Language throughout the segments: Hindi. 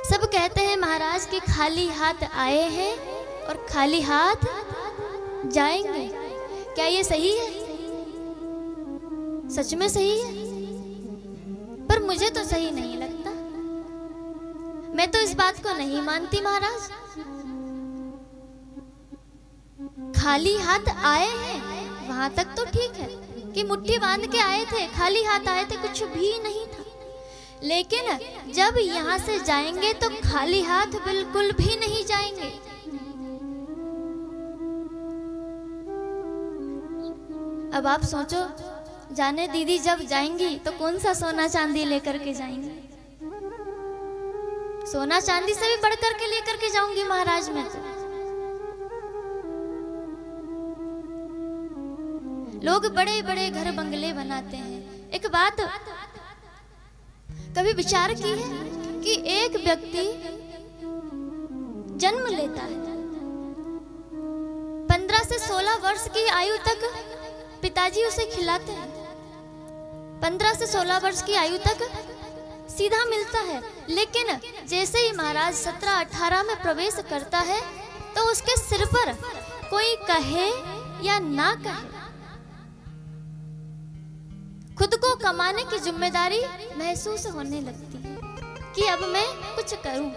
सब कहते हैं महाराज कि खाली हाथ आए हैं और खाली हाथ जाएंगे। क्या ये सही है? सच में सही है? पर मुझे तो सही नहीं लगता। मैं तो इस बात को नहीं मानती महाराज। खाली हाथ आए हैं वहां तक तो ठीक है कि मुट्ठी बांध के आए थे, खाली हाथ आए थे, कुछ भी नहीं था। लेकिन जब यहां से जाएंगे तो खाली हाथ बिल्कुल भी नहीं जाएंगे। अब आप सोचो, जाने दीदी जब जाएंगी तो कौन सा सोना चांदी लेकर के जाएंगी? सोना चांदी से भी बढ़कर के लेकर के जाऊंगी महाराज मैं तो। लोग बड़े बड़े घर बंगले बनाते हैं। एक बात कभी विचार की है कि एक व्यक्ति जन्म लेता है, 15 से 16 वर्ष की आयु तक पिताजी उसे खिलाते हैं। 15 से 16 वर्ष की आयु तक सीधा मिलता है। लेकिन जैसे ही महाराज 17-18 में प्रवेश करता है तो उसके सिर पर कोई कहे या ना कहे, खुद को कमाने की जिम्मेदारी महसूस होने लगती है कि अब मैं कुछ करूं,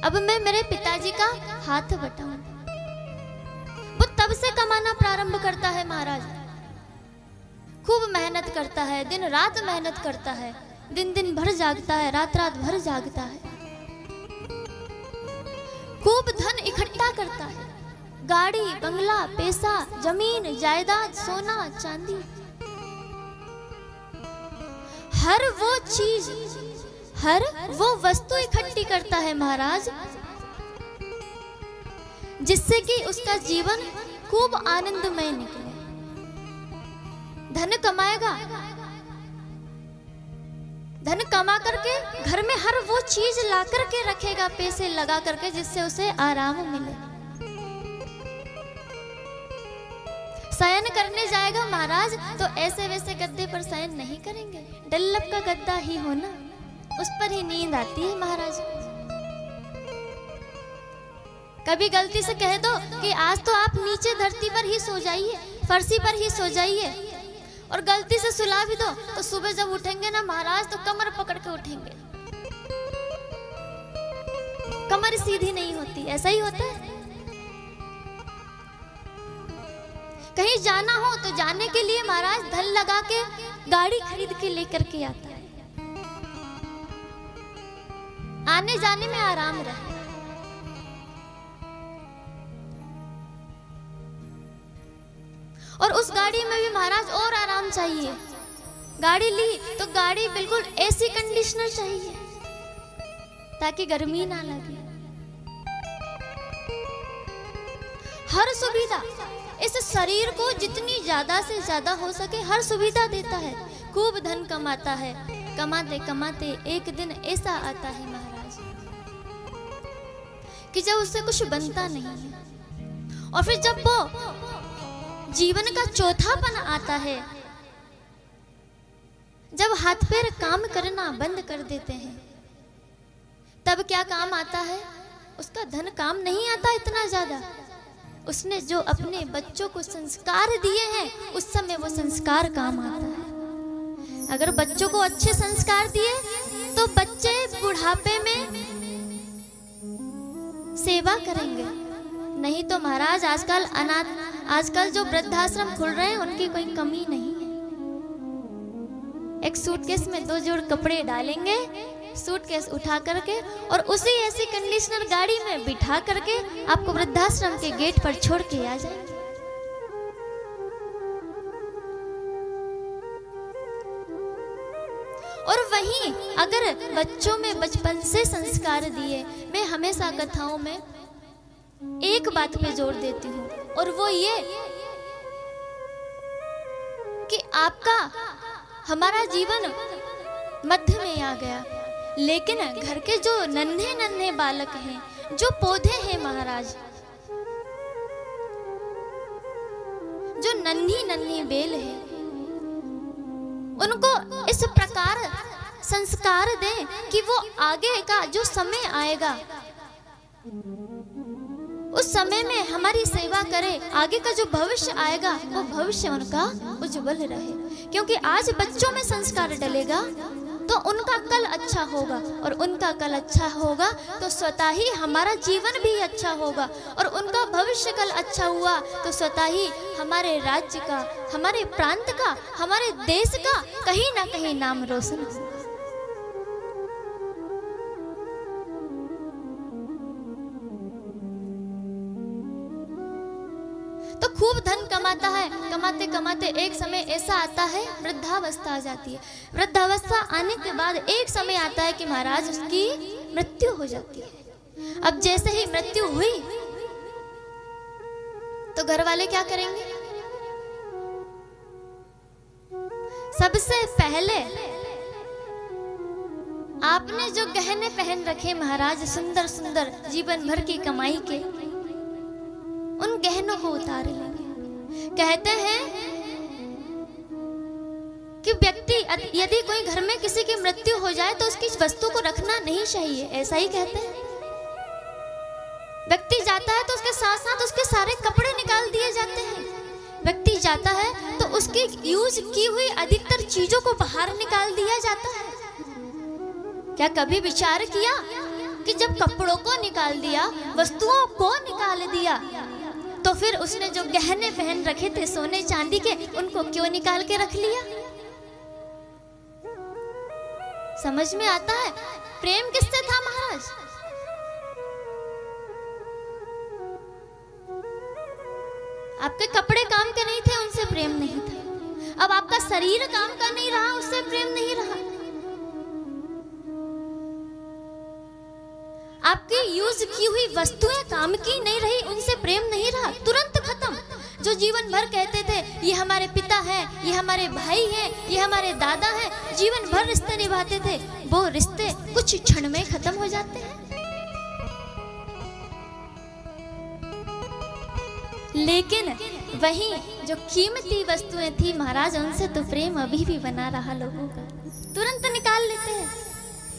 अब मैं मेरे पिताजी का हाथ बटाऊं। वो तब से कमाना प्रारंभ करता है महाराज। खूब मेहनत करता है, दिन रात मेहनत करता है, दिन दिन भर जागता है, रात रात भर जागता है, खूब धन इकट्ठा करता है, गाड़ी बंगला पैसा जमीन जायदाद सोना चांदी, हर वो चीज हर वो वस्तु इकट्ठी करता है महाराज, जिससे कि उसका जीवन खूब आनंदमय निकले। धन कमाएगा, धन कमा करके घर में हर वो चीज ला करके रखेगा, पैसे लगा करके, जिससे उसे आराम मिले। शयन करने जाएगा महाराज तो ऐसे वैसे गद्दे पर शयन नहीं करेंगे, डल्लब का गद्दा ही हो ना, उस पर ही नींद आती है महाराज। कभी गलती से कह दो कि आज तो आप नीचे धरती पर ही सो जाइए, फर्शी पर ही सो जाइए, और गलती से सुला भी दो तो सुबह जब उठेंगे ना महाराज तो कमर पकड़ के उठेंगे, कमर सीधी नहीं होती। ऐसा ही होता है। कहीं जाना हो तो जाने के लिए महाराज धन लगा के गाड़ी खरीद के लेकर के आता है, आने जाने में आराम रहे। और उस गाड़ी में भी महाराज और आराम चाहिए। गाड़ी ली तो गाड़ी बिल्कुल एसी कंडीशनर चाहिए ताकि गर्मी ना लगे। हर सुविधा इस शरीर को जितनी ज्यादा से ज्यादा हो सके हर सुविधा देता है। खूब धन कमाता है, कमाते कमाते एक दिन ऐसा आता है महाराज कि जब उससे कुछ बनता नहीं है, और फिर जब वो जीवन का चौथापन आता है, जब हाथ पैर काम करना बंद कर देते हैं, तब क्या काम आता है? उसका धन काम नहीं आता इतना ज्यादा। उसने जो अपने बच्चों को संस्कार दिए हैं उस समय वो संस्कार काम आता है। अगर बच्चों को अच्छे संस्कार दिए तो बच्चे बुढ़ापे में सेवा करेंगे। नहीं तो महाराज आजकल जो वृद्धाश्रम खुल रहे हैं उनकी कोई कमी नहीं है। एक सूटकेस में 2 जोड़ कपड़े डालेंगे, सूटकेस उठा करके, और उसी ऐसी कंडीशनर गाड़ी में बिठा करके आपको वृद्धाश्रम के गेट पर छोड़ के आ जाएंगे। और वहीं अगर बच्चों में बचपन से संस्कार दिए, मैं हमेशा कथाओं में एक बात पे जोर देती हूँ, और वो ये कि आपका हमारा जीवन मध्य में आ गया, लेकिन घर के जो नन्हे नन्हे बालक हैं, जो पौधे हैं महाराज, जो नन्ही नन्ही बेल है, उनको इस प्रकार संस्कार दें कि वो आगे का जो समय आएगा उस समय में हमारी सेवा करें, आगे का जो भविष्य आएगा वो भविष्य उनका उज्जवल रहे। क्योंकि आज बच्चों में संस्कार डलेगा तो उनका कल अच्छा होगा, और उनका कल अच्छा होगा तो स्वतः ही हमारा जीवन भी अच्छा होगा, और उनका भविष्य कल अच्छा हुआ तो स्वतः ही हमारे राज्य का, हमारे प्रांत का, हमारे देश का कहीं ना कहीं नाम रोशन होगा। तो खूब धन कमाता है, कमाते कमाते एक समय ऐसा आता है, वृद्धावस्था आ जाती है। वृद्धावस्था आने के बाद एक समय आता है कि महाराज उसकी मृत्यु हो जाती है। अब जैसे ही मृत्यु हुई तो घर वाले क्या करेंगे? सबसे पहले आपने जो गहने पहन रखे महाराज, सुंदर सुंदर जीवन भर की कमाई के, उन गहनों को उतार लेंगे। कहते हैं कि व्यक्ति यदि कोई घर में किसी की मृत्यु हो जाए तो उसकी वस्तु को रखना नहीं चाहिए, ऐसा ही कहते हैं। व्यक्ति जाता है तो उसके साथ साथ उसके सारे कपड़े निकाल दिए जाते हैं। व्यक्ति जाता है तो उसकी यूज की हुई अधिकतर चीजों को बाहर निकाल दिया जाता है। क्या कभी विचार किया कि जब कपड़ों को निकाल दिया, वस्तुओं को निकाल दिया, तो फिर उसने जो गहने पहन रखे थे सोने चांदी के, उनको क्यों निकाल के रख लिया? समझ में आता है प्रेम किससे था महाराज? आपके कपड़े काम के नहीं थे, उनसे प्रेम नहीं था। अब आपका शरीर काम का नहीं रहा, उससे प्रेम नहीं रहा। आपकी यूज की हुई वस्तुएं काम की नहीं रही, उनसे प्रेम नहीं रहा, तुरंत खत्म। जो जीवन भर कहते थे ये हमारे पिता हैं, ये हमारे भाई हैं, ये हमारे दादा हैं, जीवन भर रिश्ते निभाते थे, वो रिश्ते कुछ क्षण में खत्म हो जाते हैं। लेकिन वहीं जो कीमती वस्तुएं थी महाराज, उनसे तो प्रेम अभी भी बना रहा लोगों का, तुरंत निकाल लेते हैं।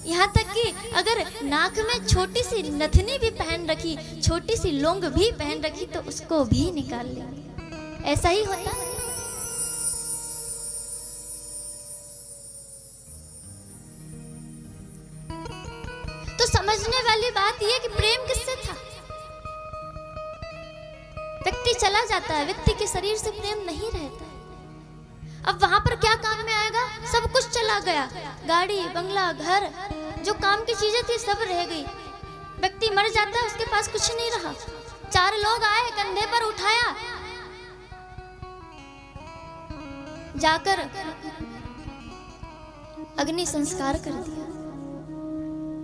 यहाँ तक कि अगर नाक में छोटी सी नथनी भी पहन रखी, छोटी सी लौंग भी पहन रखी, तो उसको भी निकाल लेंगे। ऐसा ही होता है। तो समझने वाली बात यह कि प्रेम किससे था। व्यक्ति चला जाता है, व्यक्ति के शरीर से प्रेम नहीं रहता। अब वहां पर क्या काम में आएगा? सब कुछ चला गया, गाड़ी बंगला घर, जो काम की चीजें थी सब रह गई। व्यक्ति मर जाता है, उसके पास कुछ नहीं रहा। चार लोग आए, कंधे पर उठाया, जाकर अग्नि संस्कार कर दिया।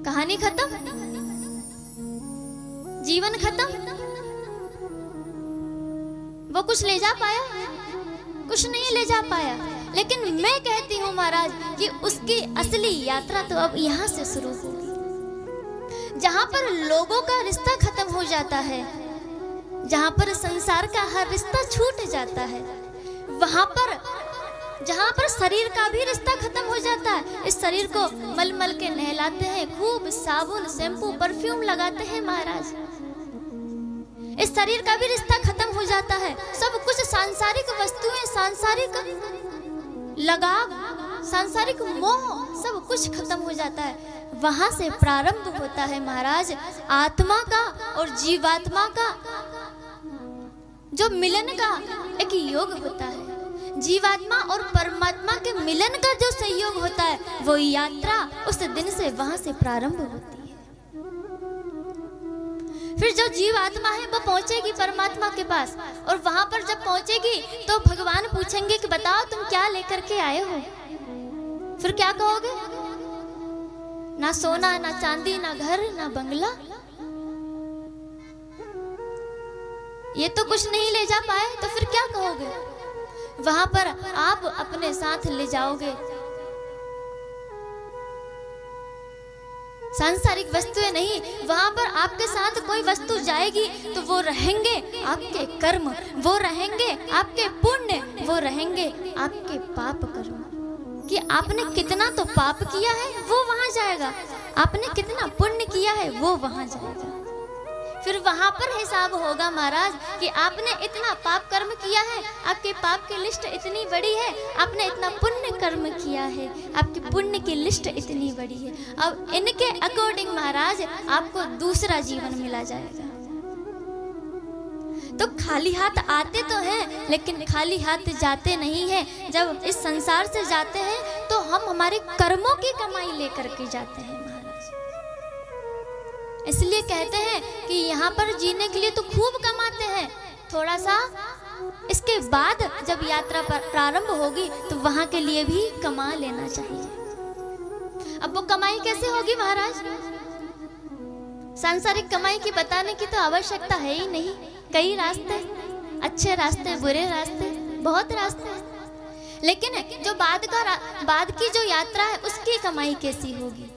कहानी खत्म, जीवन खत्म। वो कुछ ले जा पाया? कुछ नहीं ले जा पाया। लेकिन मैं कहती हूँ महाराज कि उसकी असली यात्रा तो अब यहाँ से शुरू होगी, जहाँ पर लोगों का रिश्ता खत्म हो जाता है, जहाँ पर संसार का हर रिश्ता छूट जाता है, वहाँ पर जहाँ पर शरीर का भी रिश्ता खत्म हो जाता है। इस शरीर को मल मल के नहलाते हैं, खूब साबुन शैम्पू परफ्यूम लगाते हैं महाराज। इस शरीर का भी रिश्ता खत्म हो जाता है। सब कुछ सांसारिक वस्तुएं, सांसारिक लगाव, सांसारिक मोह, सब कुछ खत्म हो जाता है। वहां से प्रारंभ होता है महाराज आत्मा का और जीवात्मा का जो मिलन का एक योग होता है। जीवात्मा और परमात्मा के मिलन का जो संयोग होता है, वो यात्रा उस दिन से वहां से प्रारंभ होती है। फिर जो जीवात्मा है वो पहुंचेगी परमात्मा के पास, और वहां पर जब पहुंचेगी तो भगवान पूछेंगे कि बताओ तुम क्या लेकर के आए हो। फिर क्या कहोगे? ना सोना, ना चांदी, ना घर, ना बंगला, ये तो कुछ नहीं ले जा पाए। तो फिर क्या कहोगे? वहां पर आप अपने साथ ले जाओगे सांसारिक वस्तुएं नहीं, वहां पर आपके साथ कोई वस्तु जाएगी तो वो रहेंगे आपके कर्म, वो रहेंगे आपके पुण्य, वो रहेंगे आपके पाप कर्म। कि आपने कितना तो पाप किया है वो वहां जाएगा, आपने कितना पुण्य किया है वो वहां जाएगा। फिर वहां पर हिसाब होगा महाराज कि आपने इतना पाप कर्म किया है, आपके पाप की लिस्ट इतनी बड़ी है, आपने इतना पुण्य कर्म किया है, आपकी पुण्य की लिस्ट इतनी बड़ी है। अब इनके अकॉर्डिंग महाराज आपको दूसरा जीवन मिला जाएगा। तो खाली हाथ आते तो हैं लेकिन खाली हाथ जाते नहीं हैं। जब इस संसार से जाते हैं तो हम हमारे कर्मों की कमाई लेकर के जाते हैं महाराज। इसलिए कहते हैं कि यहाँ पर जीने के लिए तो खूब कमाते हैं, थोड़ा सा इसके बाद जब यात्रा प्रारंभ होगी तो वहां के लिए भी कमा लेना चाहिए। अब वो कमाई कैसे होगी महाराज? सांसारिक कमाई की बताने की तो आवश्यकता है ही नहीं। कई रास्ते, अच्छे रास्ते, बुरे रास्ते, बहुत रास्ते हैं। लेकिन जो बाद की जो यात्रा है उसकी कमाई कैसी होगी?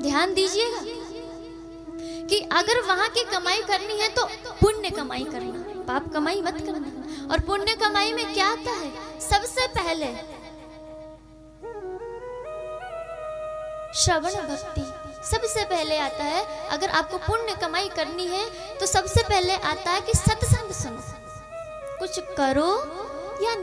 ध्यान दीजिएगा कि अगर वहां की कमाई करनी है तो पुण्य कमाई करना, पाप कमाई मत करना। और पुण्य कमाई में क्या आता है? सबसे पहले श्रवण भक्ति सबसे पहले आता है। अगर आपको पुण्य कमाई करनी है तो सबसे पहले आता है कि सत्संग सुनो, कुछ करो या